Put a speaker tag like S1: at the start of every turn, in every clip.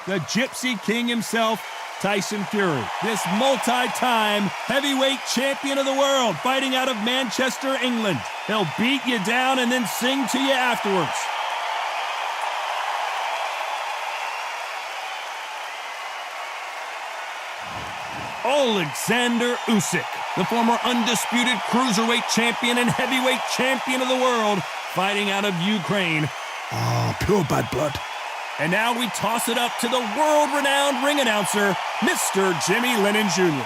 S1: the Gypsy King himself, Tyson Fury. This multi-time heavyweight champion of the world fighting out of Manchester, England. He'll beat you down and then sing to you afterwards. Oleksandr Usyk, the former undisputed cruiserweight champion and heavyweight champion of the world, fighting out of Ukraine.
S2: Oh, pure bad blood.
S1: And now we toss it up to the world-renowned ring announcer, Mr. Jimmy Lennon Jr.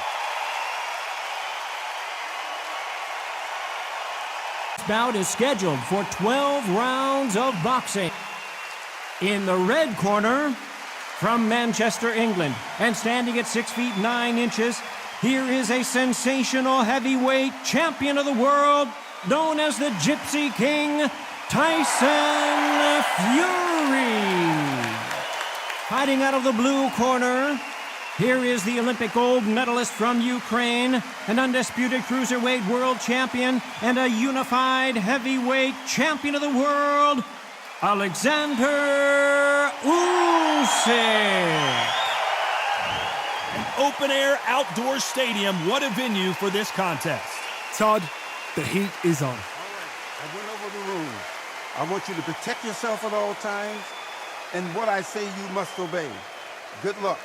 S3: This bout is scheduled for 12 rounds of boxing. In the red corner, from Manchester, England, and standing at 6 feet 9 inches, here is a sensational heavyweight champion of the world, known as the Gypsy King, Tyson Fury. Fighting out of the blue corner, here is the Olympic gold medalist from Ukraine, an undisputed cruiserweight world champion, and a unified heavyweight champion of the world, Oleksandr Usyk.
S1: An open-air outdoor stadium, what a venue for this contest.
S2: Todd, the heat is on.
S4: All right, I went over the rules. I want you to protect yourself at all times, and what I say you must obey. Good luck.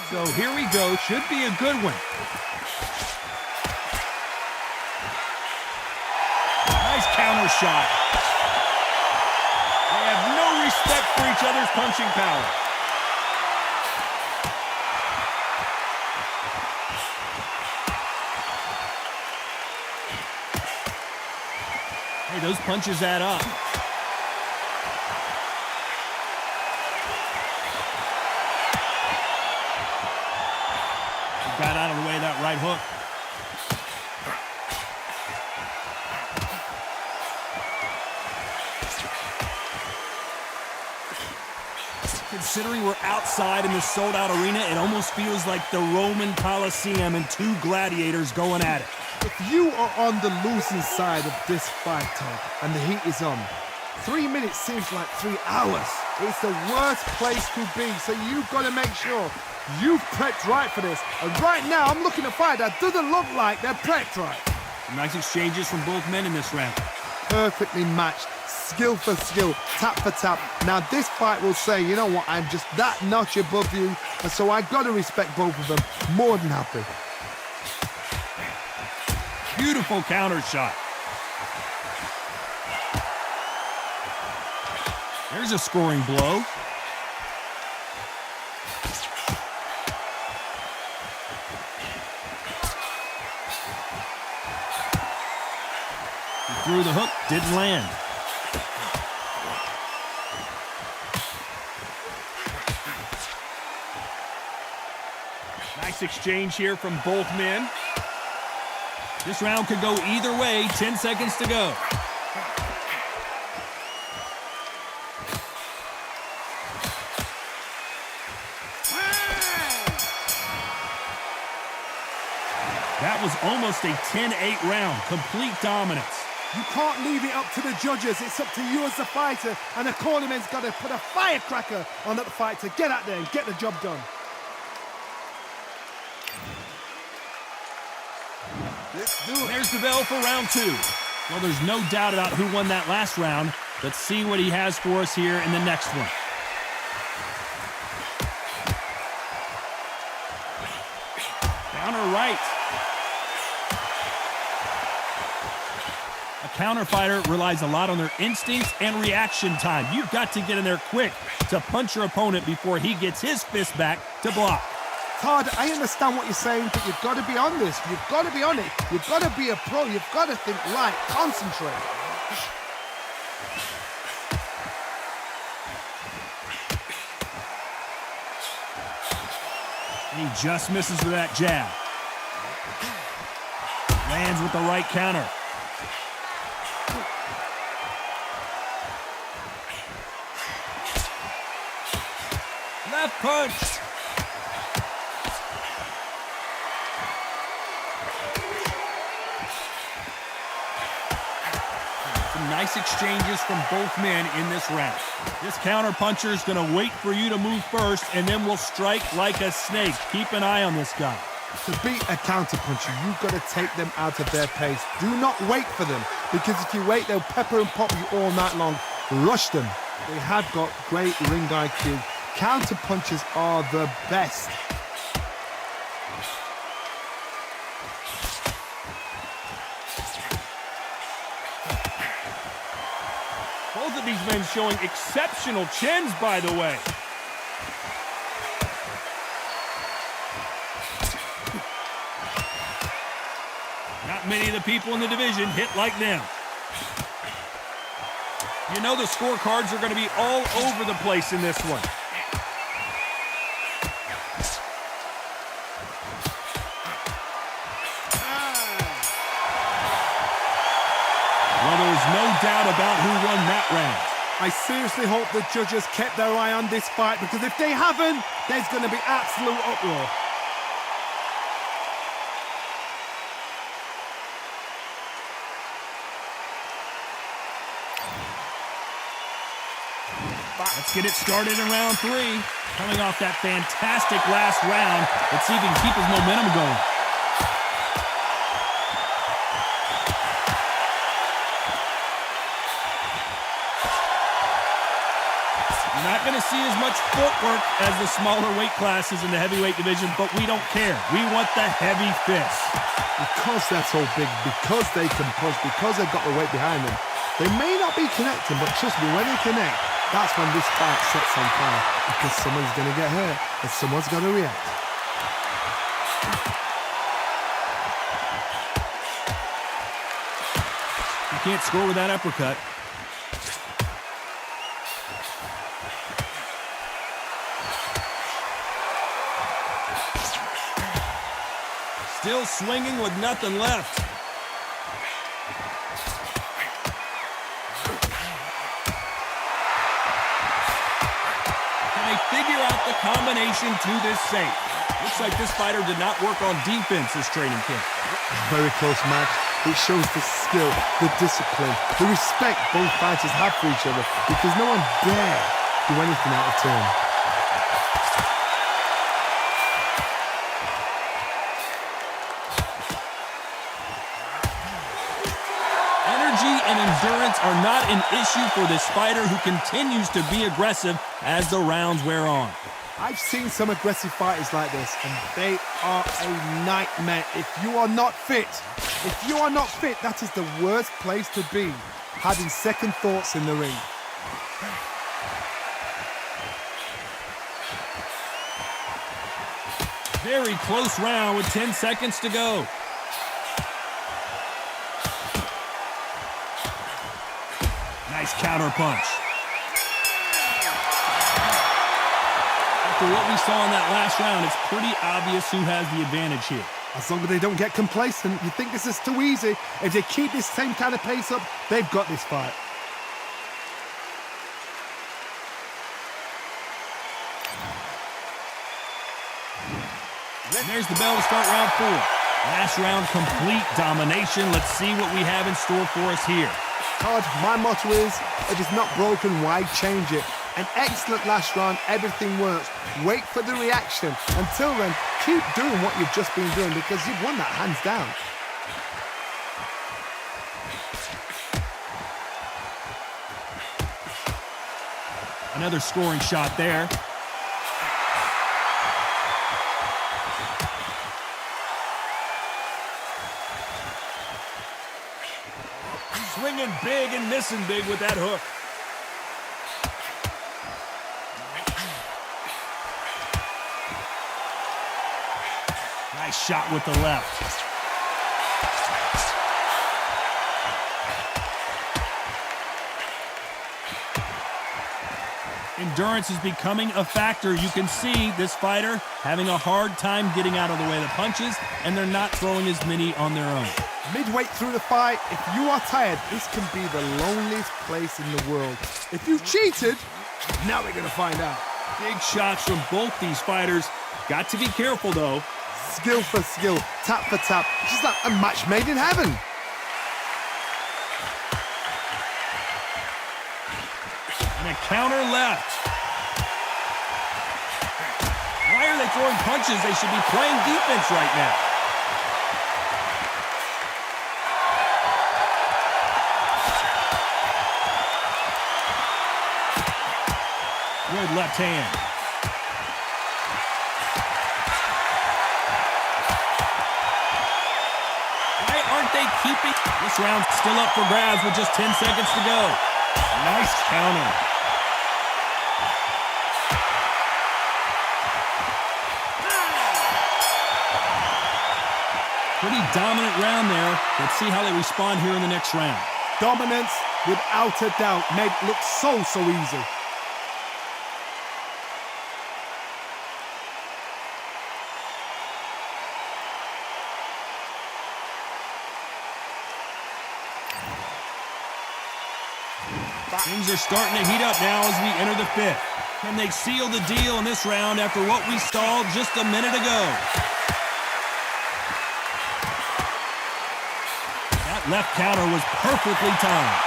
S1: So here we go, should be a good one. Nice counter shot. They have no respect for each other's punching power. Hey, those punches add up. Got out of the way of that right hook. Considering we're outside in this sold-out arena, it almost feels like the Roman Colosseum and two gladiators going at it.
S2: If you are on the losing side of this fight, Todd, and the heat is on, 3 minutes seems like 3 hours. It's the worst place to be, so you've got to make sure you've prepped right for this. And right now, I'm looking at a fight that doesn't look like they're prepped right.
S1: Some nice exchanges from both men in this round.
S2: Perfectly matched, skill for skill, tap for tap. Now, this fight will say, you know what, I'm just that notch above you, and so I got to respect both of them. More than happy.
S1: Beautiful counter shot. There's a scoring blow. He threw the hook, didn't land. Nice exchange here from both men. This round could go either way, 10 seconds to go. That was almost a 10-8 round, complete dominance.
S2: You can't leave it up to the judges. It's up to you as the fighter, and the cornerman's got to put a firecracker on that fight to get out there and get the job done.
S4: Let's do it.
S1: There's the bell for round 2. Well, there's no doubt about who won that last round. Let's see what he has for us here in the next one. Counter right. A counter fighter relies a lot on their instincts and reaction time. You've got to get in there quick to punch your opponent before he gets his fist back to block.
S2: Todd, I understand what you're saying, but you've got to be on this. You've got to be on it. You've got to be a pro. You've got to think light, concentrate.
S1: He just misses with that jab. Lands with the right counter. Left punch. Some nice exchanges from both men in this round. This counterpuncher is going to wait for you to move first, and then will strike like a snake. Keep an eye on this guy.
S2: To beat a counterpuncher, you've got to take them out of their pace. Do not wait for them, because if you wait, they'll pepper and pop you all night long. Rush them. They have got great ring IQ. Counterpunchers are the best.
S1: Both of these men showing exceptional chins, by the way. Not many of the people in the division hit like them. You know the scorecards are going to be all over the place in this one. Well, there was no doubt about who won that round.
S2: I seriously hope the judges kept their eye on this fight, because if they haven't, there's going to be absolute uproar.
S1: Let's get it started in round 3. Coming off that fantastic last round, let's see if he can keep his momentum going. You're not going to see as much footwork as the smaller weight classes in the heavyweight division, but we don't care. We want the heavy fists.
S2: Because they're so big, because they can push, because they've got the weight behind them, they may not be connecting, but trust me, when they connect, that's when this fight sets on fire, because someone's going to get hurt and someone's got to react.
S1: You can't score with that uppercut. Still swinging with nothing left. Can they figure out the combination to this safe? Looks like this fighter did not work on defense this training camp.
S2: Very close match. It shows the skill, the discipline, the respect both fighters have for each other, because no one dare do anything out of turn.
S1: And endurance are not an issue for this fighter, who continues to be aggressive as the rounds wear on.
S2: I've seen some aggressive fighters like this, and they are a nightmare. If you are not fit, that is the worst place to be, having second thoughts in the ring.
S1: Very close round with 10 seconds to go. Nice counter punch. After what we saw in that last round, it's pretty obvious who has the advantage here.
S2: As long as they don't get complacent, you think this is too easy. If they keep this same kind of pace up, they've got this fight.
S1: There's the bell to start round 4. Last round, complete domination. Let's see what we have in store for us here.
S2: Todd, my motto is, if it's not broken, why change it? An excellent last round, everything works. Wait for the reaction. Until then, keep doing what you've just been doing, because you've won that hands down.
S1: Another scoring shot there. Swinging big and missing big with that hook. Nice shot with the left. Endurance is becoming a factor. You can see this fighter having a hard time getting out of the way of the punches, and they're not throwing as many on their own.
S2: Midway through the fight, if you are tired, this can be the loneliest place in the world. If you've cheated, now we're going to find out.
S1: Big shots from both these fighters. Got to be careful, though.
S2: Skill for skill, tap for tap. It's just like a match made in heaven.
S1: And a counter left. Why are they throwing punches? They should be playing defense right now. Good left hand. Why aren't they keeping? This round's still up for grabs with just 10 seconds to go. Nice counter. Pretty dominant round there. Let's see how they respond here in the next round.
S2: Dominance, without a doubt, made it look so easy.
S1: Things are starting to heat up now as we enter the fifth. Can they seal the deal in this round after what we saw just a minute ago? That left counter was perfectly timed.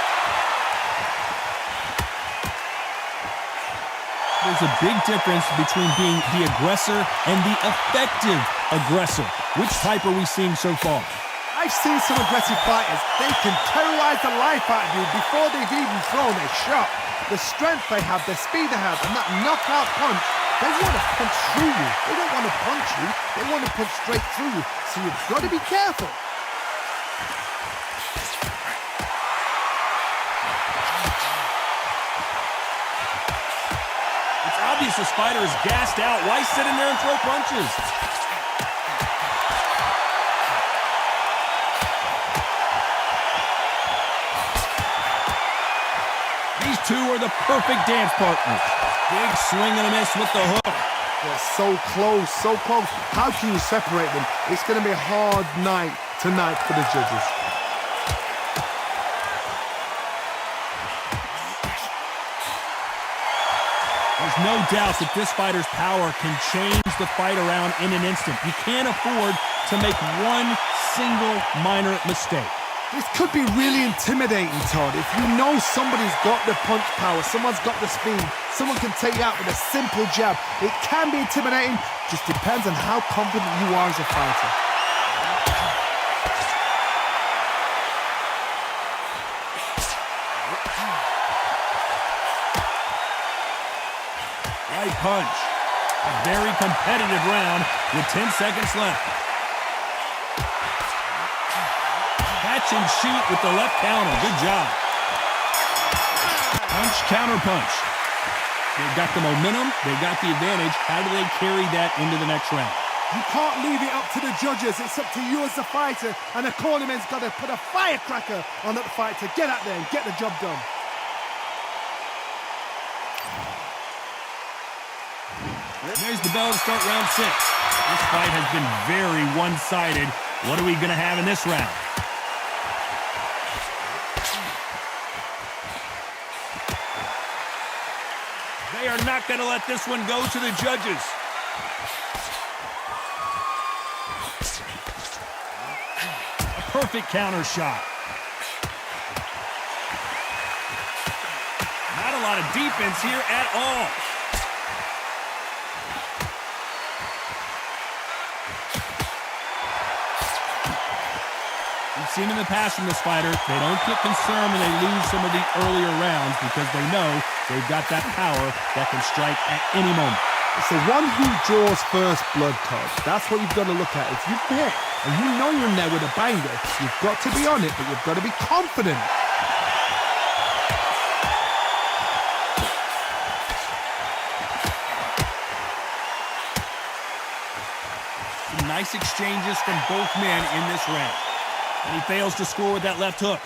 S1: There's a big difference between being the aggressor and the effective aggressor. Which type are we seeing so far?
S2: I've seen some aggressive fighters. They can terrorize the life out of you before they've even thrown a shot. The strength they have, the speed they have, and that knockout punch, they want to punch through you. They don't want to punch you. They want to punch straight through you. So you've got to be careful.
S1: It's obvious this fighter is gassed out. Why sit in there and throw punches? These two are the perfect dance partners. Big swing and a miss with the hook.
S2: They're so close, so close. How can you separate them? It's going to be a hard night tonight for the judges.
S1: There's no doubt that this fighter's power can change the fight around in an instant. You can't afford to make one single minor mistake.
S2: This could be really intimidating, Todd. If you know somebody's got the punch power, someone's got the speed, someone can take you out with a simple jab. It can be intimidating, just depends on how confident you are as a fighter.
S1: Right punch. A very competitive round with 10 seconds left. Catch and shoot with the left counter. Good job. Punch, counter punch. They've got the momentum. They've got the advantage. How do they carry that into the next round?
S2: You can't leave it up to the judges. It's up to you as the fighter. And the cornerman's got to put a firecracker on that fight to get out there and get the job done.
S1: There's the bell to start round 6. This fight has been very one-sided. What are we going to have in this round? They are not going to let this one go to the judges. A perfect counter shot. Not a lot of defense here at all. We've seen in the past from this fighter, they don't get concerned when they lose some of the earlier rounds because they know they've got that power that can strike at any moment.
S2: It's the one who draws first blood, Todd. That's what you've got to look at. If you've hit and you know you're in there with a banger, you've got to be on it, but you've got to be confident.
S1: Some nice exchanges from both men in this round. And he fails to score with that left hook.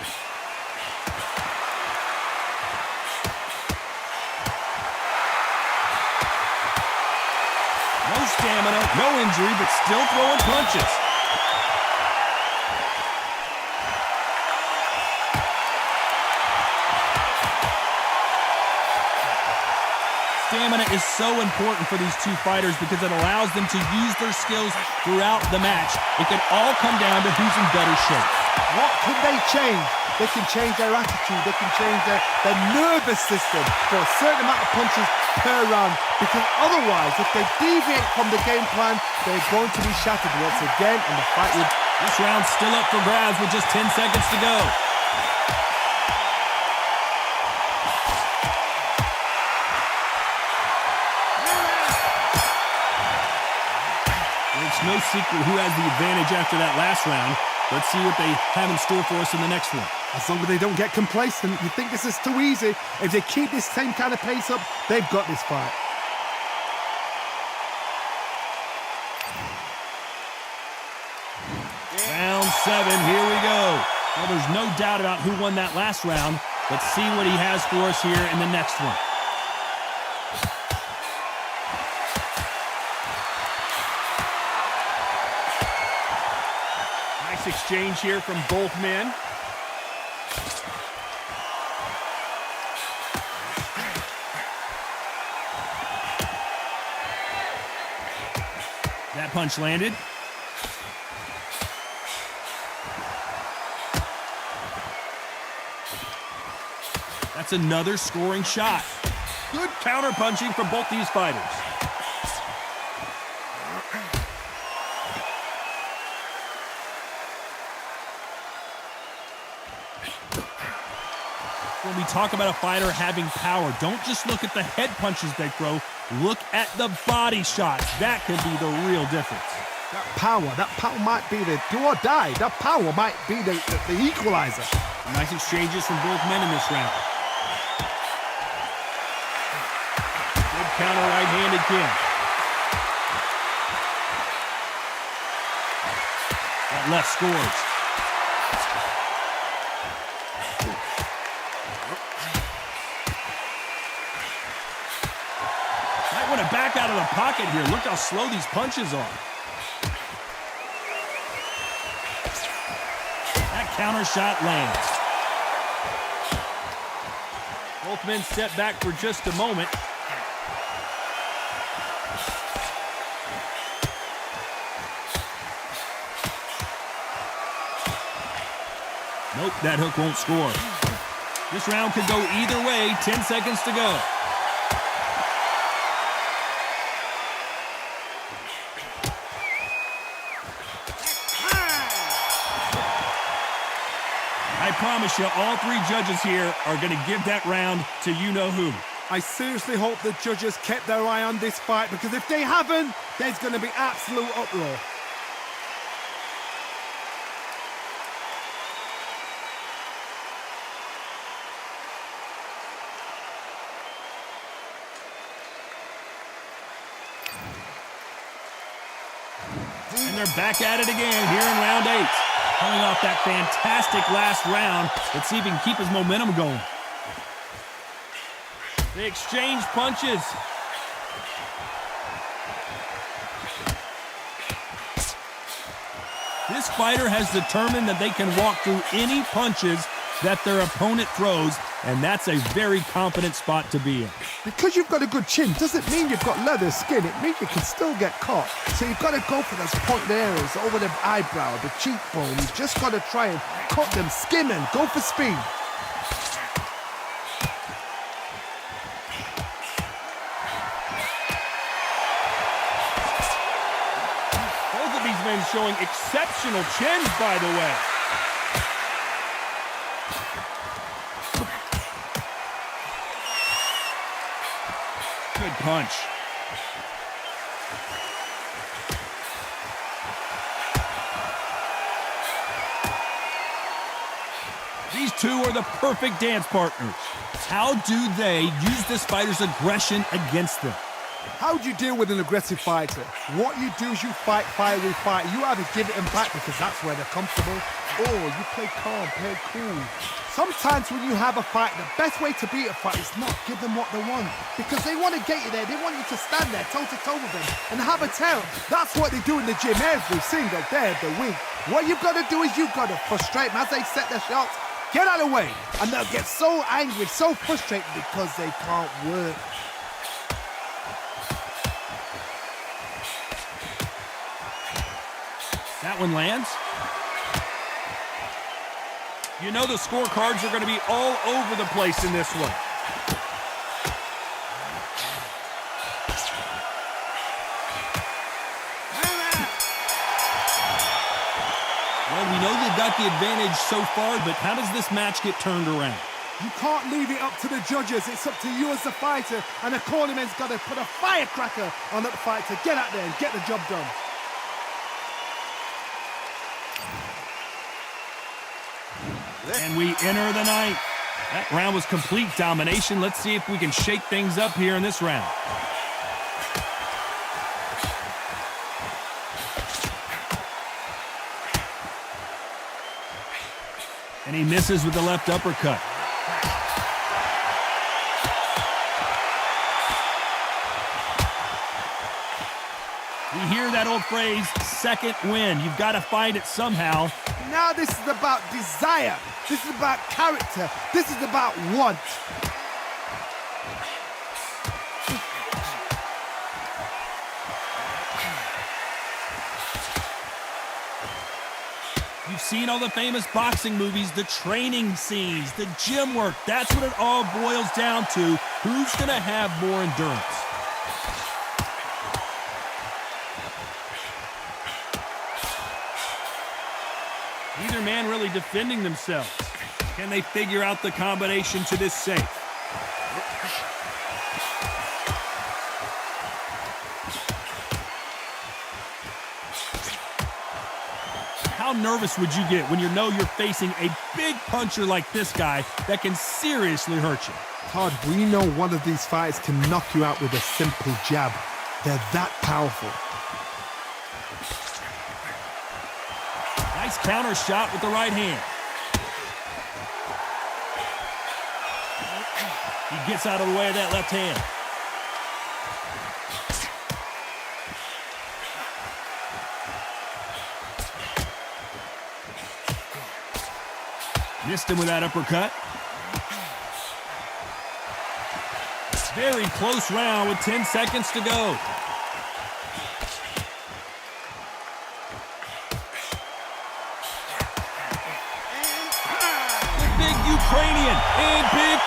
S1: No stamina, no injury, but still throwing punches. stamina is so important for these two fighters because it allows them to use their skills throughout the match. It can all come down to who's in better shape.
S2: What can they change? They can change their attitude. They can change their nervous system for a certain amount of punches per round. Because otherwise, if they deviate from the game plan, they're going to be shattered once again, and the fight will...
S1: This round's still up for grabs with just 10 seconds to go. It's no secret who has the advantage after that last round. Let's see what they have in store for us in the next one.
S2: As long as they don't get complacent, you think this is too easy. If they keep this same kind of pace up, they've got this fight.
S1: Round 7, here we go. Well, there's no doubt about who won that last round. Let's see what he has for us here in the next one. Nice exchange here from both men. That punch landed. That's another scoring shot. Good counter-punching from both these fighters. When we talk about a fighter having power, don't just look at the head punches they throw. Look at the body shots. That could be the real difference.
S2: That power might be the do or die. That power might be the equalizer.
S1: Nice exchanges from both men in this round. Good counter right-handed kick. That left scores. Might want to back out of the pocket here. Look how slow these punches are. That counter shot lands. Both men step back for just a moment. Nope, that hook won't score. This round could go either way. 10 seconds to go. I promise you, all three judges here are going to give that round to you-know-who.
S2: I seriously hope the judges kept their eye on this fight, because if they haven't, there's going to be absolute uproar.
S1: And they're back at it again here in round 8. Coming off that fantastic last round. Let's see if he can keep his momentum going. They exchange punches. This fighter has determined that they can walk through any punches that their opponent throws, and that's a very confident spot to be in.
S2: Because you've got a good chin doesn't mean you've got leather skin. It means you can still get caught. So you've got to go for those point areas over the eyebrow, the cheekbone. You've just got to try and cut them, skim them, go for speed.
S1: Both of these men showing exceptional chins, by the way. Good punch. These two are the perfect dance partners. How do they use this fighter's aggression against them?
S2: How do you deal with an aggressive fighter? What you do is you fight fire with fight. You either give it them back because that's where they're comfortable, or you play calm, play cool. Sometimes when you have a fight, the best way to beat a fight is not give them what they want, because they want to get you there. They want you to stand there toe-to-toe with them and have a tell. That's what they do in the gym every single day of the week. What you've got to do is you've got to frustrate them as they set their shots. Get out of the way, and they'll get so angry, so frustrated because they can't work.
S1: that one lands. You know the scorecards are going to be all over the place in this one. Well, we know they've got the advantage so far, but how does this match get turned around?
S2: You can't leave it up to the judges. It's up to you as the fighter, and the cornerman's got to put a firecracker on that fight to get out there and get the job done.
S1: And we enter the ninth. That round was complete domination. Let's see if we can shake things up here in this round. And he misses with the left uppercut. We hear that old phrase, second win. You've got to find it somehow.
S2: Now this is about desire. This is about character. This is about want.
S1: You've seen all the famous boxing movies, the training scenes, the gym work. That's what it all boils down to. Who's going to have more endurance? Neither man really defending themselves. Can they figure out the combination to this safe? How nervous would you get when you know you're facing a big puncher like this guy that can seriously hurt you?
S2: Todd, we know one of these fights can knock you out with a simple jab. They're that powerful.
S1: Nice counter shot with the right hand. He gets out of the way of that left hand. Missed him with that uppercut. Very close round with 10 seconds to go. The big Ukrainian and big.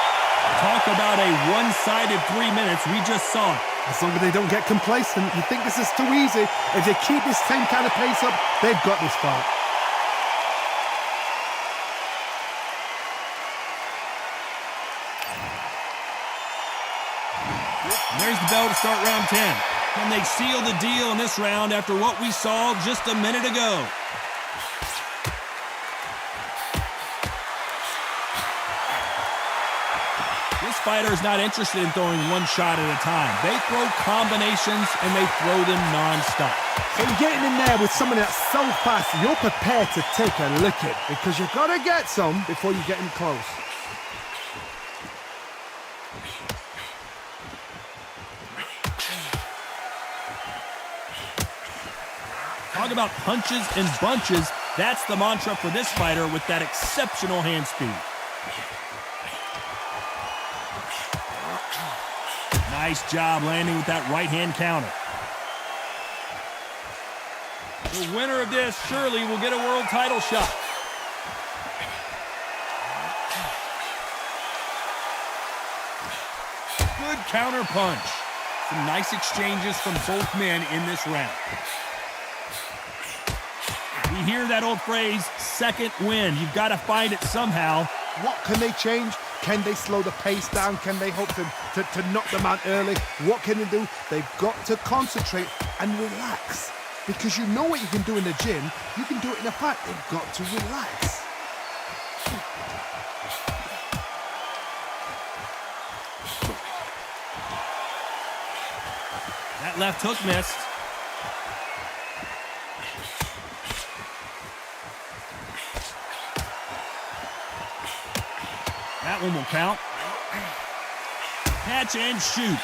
S1: Talk about a one-sided 3 minutes. We just saw it.
S2: As long as they don't get complacent, you think this is too easy. If they keep this same kind of pace up, they've got this fight.
S1: There's the bell to start round 10. Can they seal the deal in this round after what we saw just a minute ago? This fighter is not interested in throwing one shot at a time. They throw combinations and they throw them non-stop.
S2: So you're getting in there with someone that's so fast, you're prepared to take a licking because you've got to get some before you get in close.
S1: Talk about punches and bunches. That's the mantra for this fighter with that exceptional hand speed. Nice job landing with that right hand counter. The winner of this surely will get a world title shot. Good counter punch. Some nice exchanges from both men in this round. We hear that old phrase, second win. You've got to find it somehow.
S2: What can they change? Can they slow the pace down? Can they hope to knock them out early? What can they do? They've got to concentrate and relax. Because you know what you can do in the gym, you can do it in a fight. They've got to relax.
S1: That left hook missed. That one will count. Catch and shoot.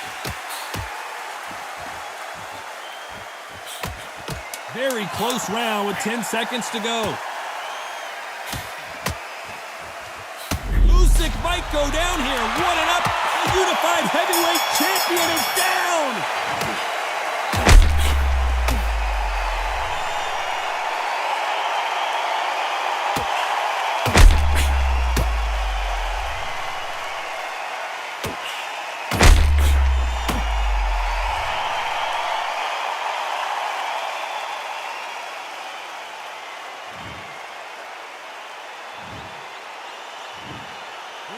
S1: Very close round with 10 seconds to go. Usyk might go down here. 1-up. The unified heavyweight champion is down.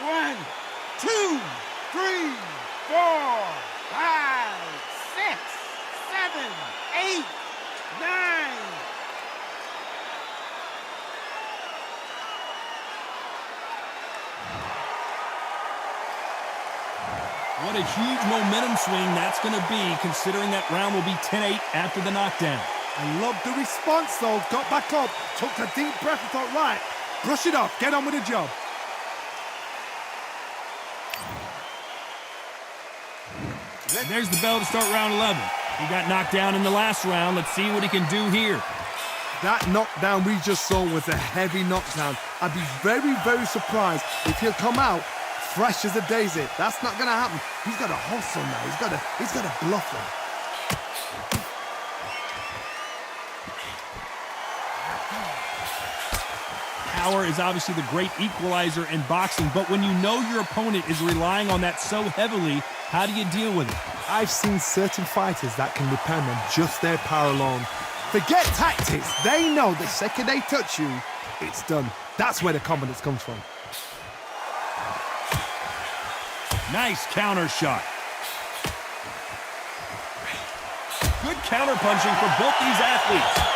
S4: 1, 2, 3, 4, 5, 6, 7, 8, 9.
S1: What a huge momentum swing that's going to be, considering that round will be 10-8 after the knockdown.
S2: I love the response, though. Got back up, took a deep breath and thought, right, brush it off, get on with the job.
S1: There's the bell to start round 11. He got knocked down in the last round. Let's see what he can do here.
S2: That knockdown we just saw was a heavy knockdown. I'd be very, very surprised if he'll come out fresh as a daisy. That's not going to happen. He's got to hustle now. He's got to bluff him.
S1: Power is obviously the great equalizer in boxing, but when you know your opponent is relying on that so heavily, how do you deal with it?
S2: I've seen certain fighters that can depend on just their power alone. Forget tactics. They know the second they touch you, it's done. That's where the confidence comes from.
S1: Nice counter shot. Good counter punching for both these athletes.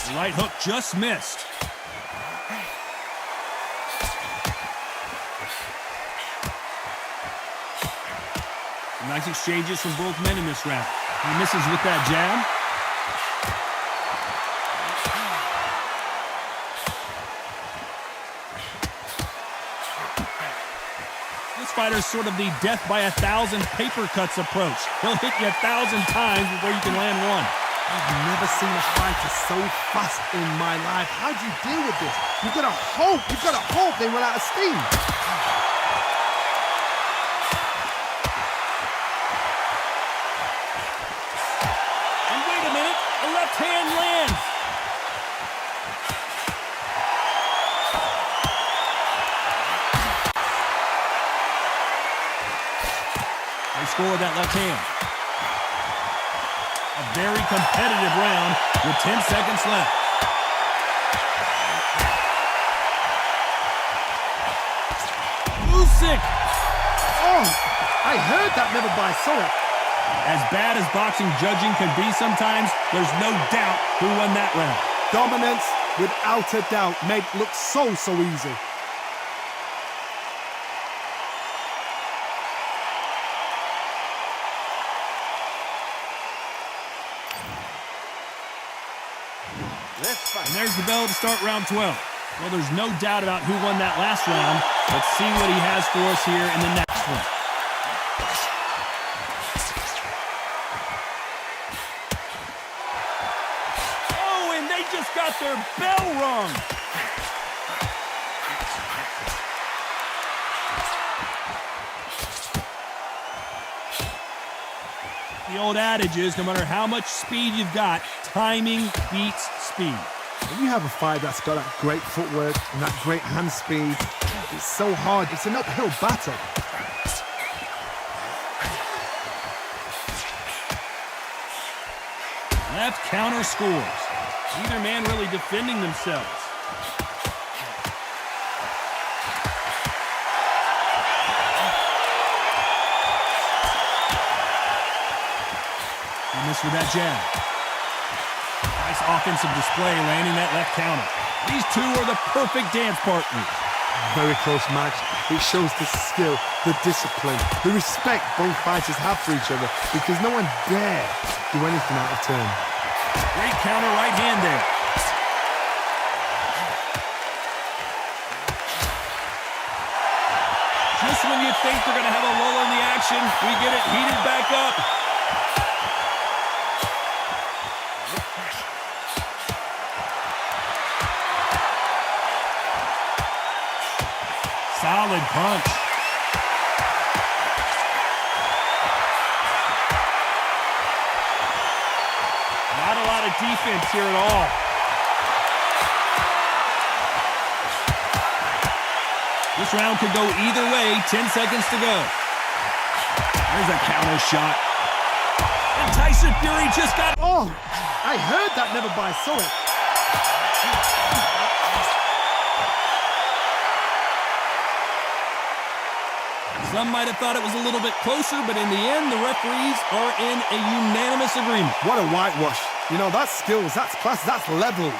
S1: The right hook just missed. Nice exchanges from both men in this round. He misses with that jab. This fighter's sort of the death by 1,000 paper cuts approach. He'll hit you 1,000 times before you can land one.
S2: I've never seen a fighter so fast in my life. How do you deal with this? You've got to hope they run out of steam.
S1: And wait a minute, a left hand lands. They score with that left hand. A very competitive round with 10 seconds left. Usyk!
S2: Oh, I heard that never by saw it.
S1: As bad as boxing judging can be sometimes, there's no doubt who won that round.
S2: Dominance, without a doubt, made look so easy.
S1: And there's the bell to start round 12. Well, there's no doubt about who won that last round. Let's see what he has for us here in the next one. Oh, and they just got their bell rung. The old adage is, no matter how much speed you've got, timing beats speed.
S2: When you have a fight that's got that great footwork and that great hand speed, it's so hard. It's an uphill battle.
S1: Left counter scores. Neither man really defending themselves. He missed with that jab. Nice offensive display, landing that left counter. These two are the perfect dance partners.
S2: Very close match. It shows the skill, the discipline, the respect both fighters have for each other, because no one dare do anything out of turn.
S1: Great counter right hand there. Just when you think they're going to have a lull in the action, we get it heated back up. Solid punch. Not a lot of defense here at all. This round could go either way. 10 seconds to go. There's a counter shot. And Tyson Fury just got...
S2: Oh, I heard that never by saw it.
S1: Some might have thought it was a little bit closer, but in the end, the referees are in a unanimous agreement.
S2: What a whitewash. You know, that's skills, that's class, that's levels.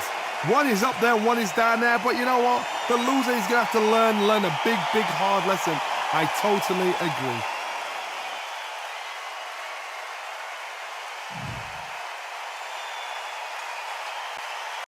S2: One is up there, one is down there, but you know what? The loser is going to have to learn a big, hard lesson. I totally agree.